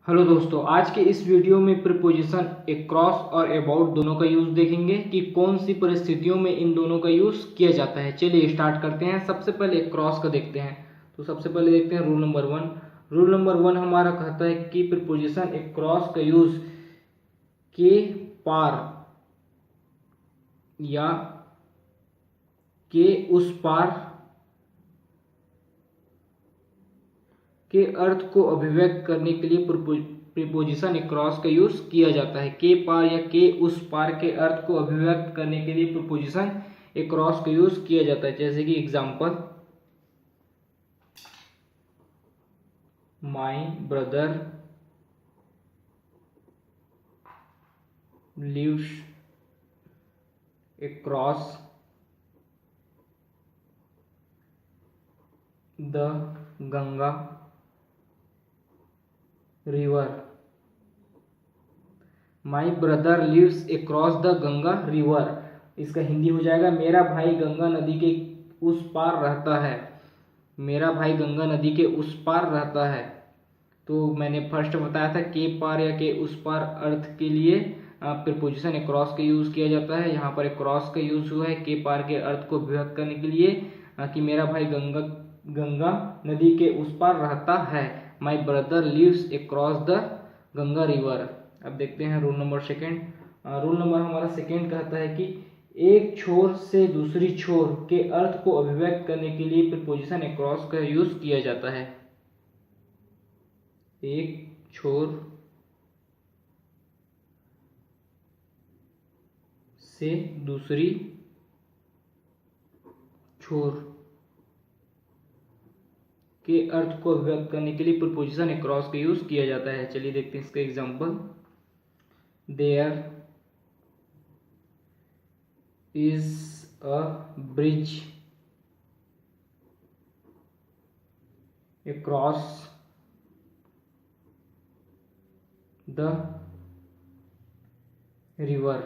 Hello दोस्तों, आज के इस वीडियो में प्रीपोजिशन अक्रॉस और अबाउट दोनों का यूज देखेंगे कि कौन सी परिस्थितियों में इन दोनों का यूज किया जाता है। चलिए स्टार्ट करते हैं। सबसे पहले अक्रॉस का देखते हैं। तो सबसे पहले देखते हैं rule number one. Rule number one हमारा कहता है कि प्रीपोजिशन अक्रॉस का यूज के पार या के उस पार के अर्थ को अभिव्यक्त करने के लिए प्रीपोजिशन अक्रॉस का यूज किया जाता है। के पार या के उस पार के अर्थ को अभिव्यक्त करने के लिए प्रीपोजिशन अक्रॉस का यूज किया जाता है। जैसे कि example, my brother lives across the Ganga river. My brother lives across the Ganga river. इसका हिंदी हो जाएगा, मेरा भाई गंगा नदी के उस पार रहता है। मेरा भाई गंगा नदी के उस पार रहता है। तो मैंने फर्स्ट बताया था के पार या के उस पार अर्थ के लिए प्रीपोजिशन अक्रॉस का यूज किया जाता है। यहाँ पर अक्रॉस का यूज हुआ है के पार के अर्थ को अभिव्यक्त करने के लिए कि मेरा भाई गंगा नदी के उस पार रहता है। My brother lives across the Ganga river. अब देखते हैं rule number second. Rule number हमारा सेकेंड कहता है कि एक छोर से दूसरी छोर के अर्थ को अभिव्यक्त करने के लिए प्रीपोजिशन अक्रॉस का यूज किया जाता है। एक छोर से दूसरी छोर के अर्थ को अभिव्यक्त करने के लिए प्रीपोजिशन अक्रॉस का यूज किया जाता है। चलिए देखते हैं इसका example. There is a bridge across the river.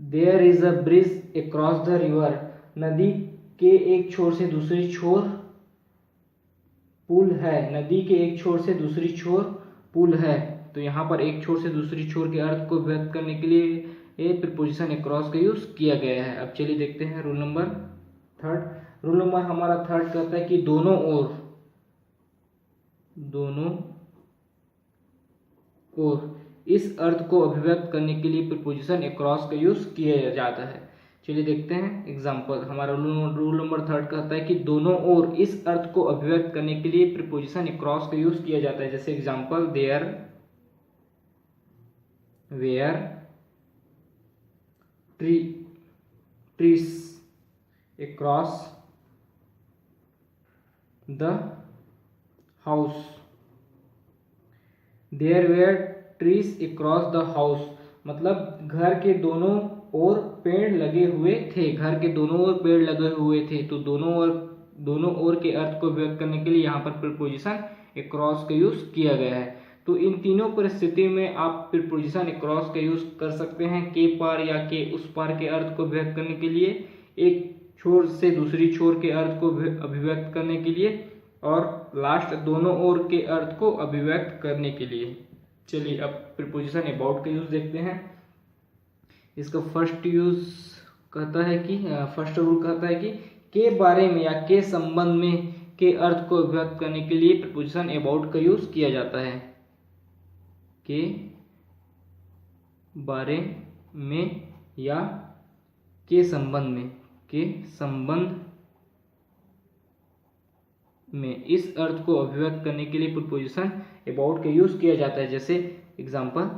There is a bridge across the river. नदी के एक छोर से दूसरी छोर पुल है। नदी के एक छोर से दूसरी छोर पुल है। तो यहाँ पर एक छोर से दूसरी छोर के अर्थ को व्यक्त करने के लिए ये प्रीपोजिशन अक्रॉस का यूज किया गया है। अब चलिए देखते हैं rule number third. Rule number हमारा थर्ड कहता है कि दोनों ओर इस अर्थ को अभिव्यक्त करने के लिए प्रीपोजिशन अक्रॉस का यूज किया जाता है। चलिए देखते हैं एग्जांपल। हमारा रूल नंबर थर्ड कहता है कि दोनों ओर इस अर्थ को अभिव्यक्त करने के लिए प्रीपोजिशन अक्रॉस का यूज किया जाता है। जैसे example, there were trees across the house. There were trees across the house मतलब घर के दोनों ओर पेड़ लगे हुए थे। घर के दोनों ओर पेड़ लगे हुए थे। तो दोनों ओर के अर्थ को व्यक्त करने के लिए यहाँ पर प्रीपोजिशन अक्रॉस का यूज किया गया है। तो इन तीनों परिस्थितियों में आप प्रीपोजिशन अक्रॉस का यूज कर सकते हैं के पार या के उस पार के अर्थ को व्यक्त करने के लिए, एक छोर से दूसरी छोर के अर्थ को अभिव्यक्त करने के लिए, और लास्ट दोनों ओर के अर्थ को अभिव्यक्त करने के लिए। चलिए अब प्रीपोजिशन अबाउट का यूज देखते हैं। इसका फर्स्ट रूल कहता है कि के बारे में या के संबंध में के अर्थ को अभिव्यक्त करने के लिए प्रीपोजिशन अबाउट का यूज किया जाता है। के बारे में या के संबंध में इस अर्थ को अभिव्यक्त करने के लिए प्रीपोजिशन अबाउट का यूज किया जाता है। जैसे example,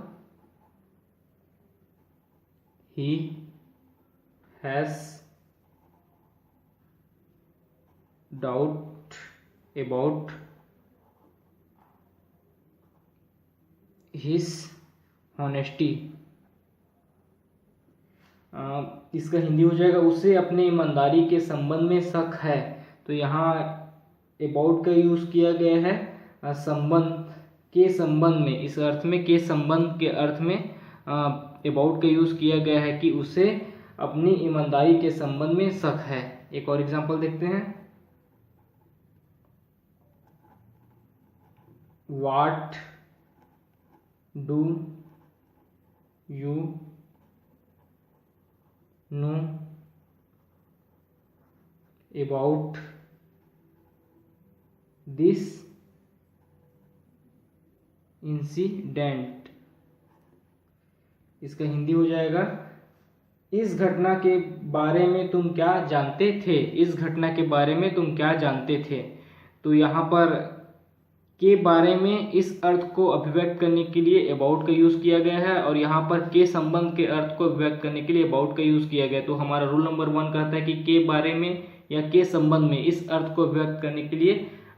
he has doubt about his honesty। इसका हिंदी हो जाएगा, उसे अपनी ईमानदारी के संबंध में शक है। तो यहाँ अबाउट का यूज किया गया है संबंध में, इस अर्थ में के संबंध के अर्थ में अबाउट का यूज किया गया है कि उसे अपनी ईमानदारी के संबंध में शक है। एक और एग्जांपल देखते हैं। What do you know about this incident. इसका हिंदी हो जाएगा, इस घटना के बारे में तुम क्या जानते थे। इस घटना के बारे में तुम क्या जानते थे। तो यहाँ पर के बारे में इस अर्थ को अभिव्यक्त करने के लिए अबाउट का यूज़ किया गया है, और यहाँ पर के संबंध के अर्थ को अभिव्यक्त करने के लिए अबाउट का यूज़ किया गया है। तो हमारा रूल नंबर 1 कहता है कि के बारे में या के संबंध में इस अर्थ को अभिव्यक्त करने के लिए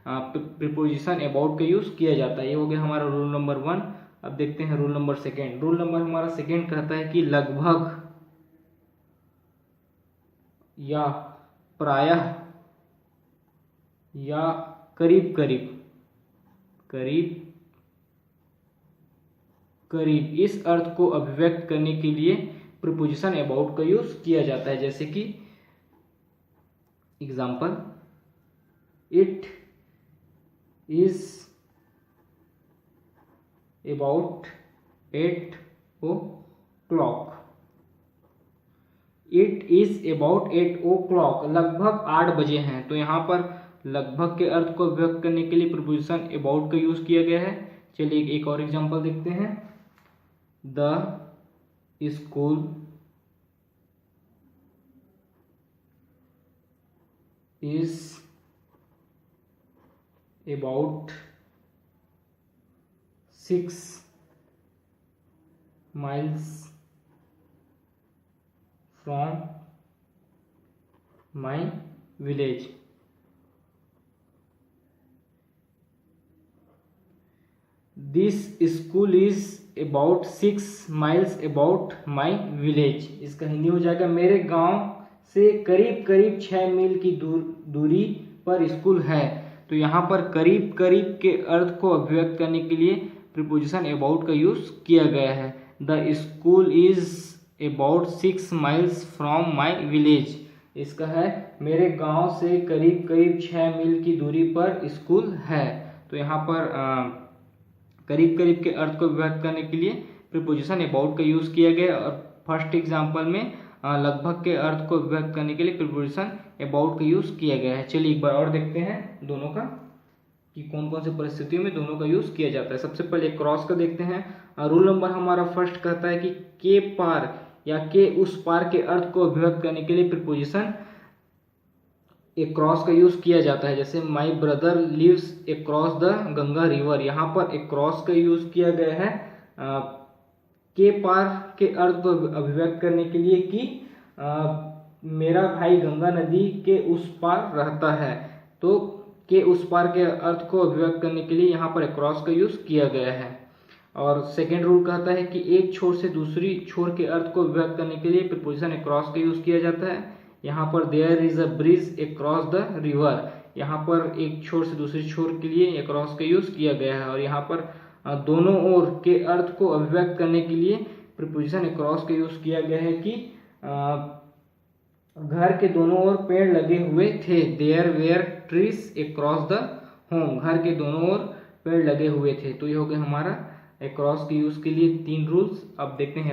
प्रीपोजिशन अबाउट का यूज़ किया जाता है। ये हो गया हमारा रूल नंबर 1। अब देखते हैं रूल नंबर 2। रूल नंबर हमारा 2 कहता है कि लगभग या प्रायः या करीब करीब इस अर्थ को अभिव्यक्त करने के लिए प्रीपोजिशन अबाउट का यूज किया जाता है। जैसे कि example, it is about 8 o'clock। It is about 8 o'clock, लगभग 8 बजे हैं। तो यहाँ पर लगभग के अर्थ को व्यक्त करने के लिए प्रीपोजिशन अबाउट का यूज किया गया है। चलिए एक और एग्जांपल देखते हैं। The school is about 6 miles from my village। This school is about 6 miles about my village. इसका हिंदी हो जाएगा, मेरे गांव से करीब करीब 6 मील की दूरी पर स्कूल है। तो यहाँ पर करीब करीब के अर्थ को अभिव्यक्त करने के लिए प्रीपोजिशन अबाउट का यूज किया गया है। The school is about 6 miles from my village. इसका है, मेरे गांव से करीब करीब 6 मील की दूरी पर स्कूल है। तो यहाँ पर करीब करीब के अर्थ को व्यक्त करने के लिए प्रीपोजिशन अबाउट का यूज किया गया। और फर्स्ट एग्जांपल में लगभग के अर्थ को व्यक्त करने के लिए प्रीपोजिशन अबाउट का यूज किया गया है। चलिए एक बार और देखते हैं दोनों का कि कौन कौन सी परिस्थितियों में दोनों का यूज किया जाता है। सबसे पहले क्रॉस का देखते हैं। रूल नंबर हमारा फर्स्ट कहता है कि के पार या के उस पार के अर्थ को अभिव्यक्त करने के लिए प्रीपोजिशन क्रॉस का यूज किया जाता है। जैसे my brother lives across the Ganga river, यहाँ पर क्रॉस का यूज किया गया है के पार के अर्थ को अभिव्यक्त करने के लिए कि मेरा भाई गंगा नदी के उस पार रहता है। तो के उस पार के अर्थ को अभिव्यक्त करने के लिए यहाँ पर क्रॉस का यूज किया गया है। और सेकेंड रूल कहता है कि एक छोर से दूसरी छोर के अर्थ को अभिव्यक्त करने के लिए प्रीपोजिशन क्रॉस का यूज किया जाता है। यहाँ पर there is a bridge across the river, यहाँ पर एक छोर से दूसरी छोर के लिए क्रॉस का यूज किया गया है। और यहाँ पर दोनों ओर के अर्थ को अभिव्यक्त करने के लिए प्रीपोजिशन क्रॉस का यूज किया गया है कि घर के दोनों ओर पेड़ लगे हुए थे। There were trees across the home, घर के दोनों ओर पेड़ लगे हुए थे। तो ये हो गया हमारा अक्रॉस के यूज के लिए 3 रूल्स। अब देखते हैं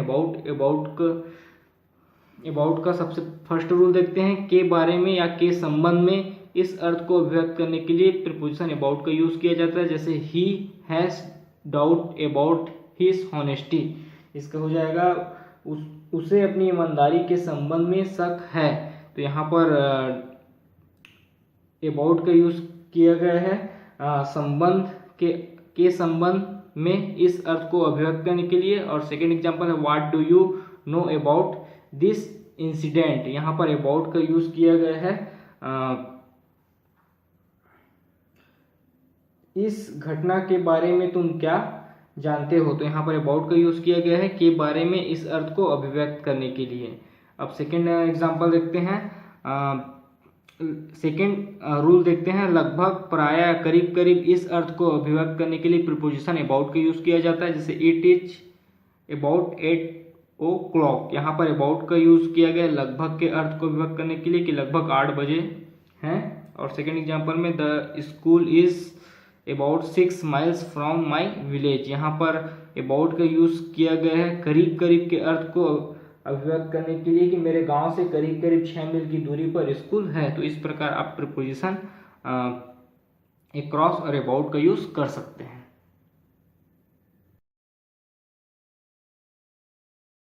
अबाउट का सबसे फर्स्ट रूल देखते हैं। के बारे में या के संबंध में इस अर्थ को अभिव्यक्त करने के लिए प्रीपोजिशन अबाउट का यूज किया जाता है। जैसे he has doubt about his honesty, इसका हो जाएगा उसे अपनी ईमानदारी के संबंध में शक है। तो यहाँ पर अबाउट का यूज किया गया है संबंध के संबंध में इस अर्थ को अभिव्यक्त करने के लिए। और सेकेंड एग्जांपल है what do you know about this incident, यहाँ पर अबाउट का यूज किया गया है इस घटना के बारे में तुम क्या जानते हो। तो यहाँ पर अबाउट का यूज किया गया है के बारे में इस अर्थ को अभिव्यक्त करने के लिए। अब सेकेंड एग्जांपल देखते हैं। सेकेंड रूल देखते हैं। लगभग प्राय करीब करीब इस अर्थ को अभिव्यक्त करने के लिए प्रीपोजिशन अबाउट का यूज किया जाता है। जैसे इट इज अबाउट 8 o'clock, यहाँ पर अबाउट का यूज किया गया लगभग के अर्थ को अभिव्यक्त करने के लिए कि लगभग 8 बजे हैं। और सेकेंड एग्जांपल में the school is about 6 miles from my village. यहाँ पर अबाउट का यूज़ किया गया है करीब करीब के अर्थ को अभिव्यक्त करने के लिए कि मेरे गांव से करीब करीब 6 मील की दूरी पर स्कूल है। तो इस प्रकार आप प्रीपोजिशन अक्रॉस और अबाउट का यूज़ कर सकते हैं।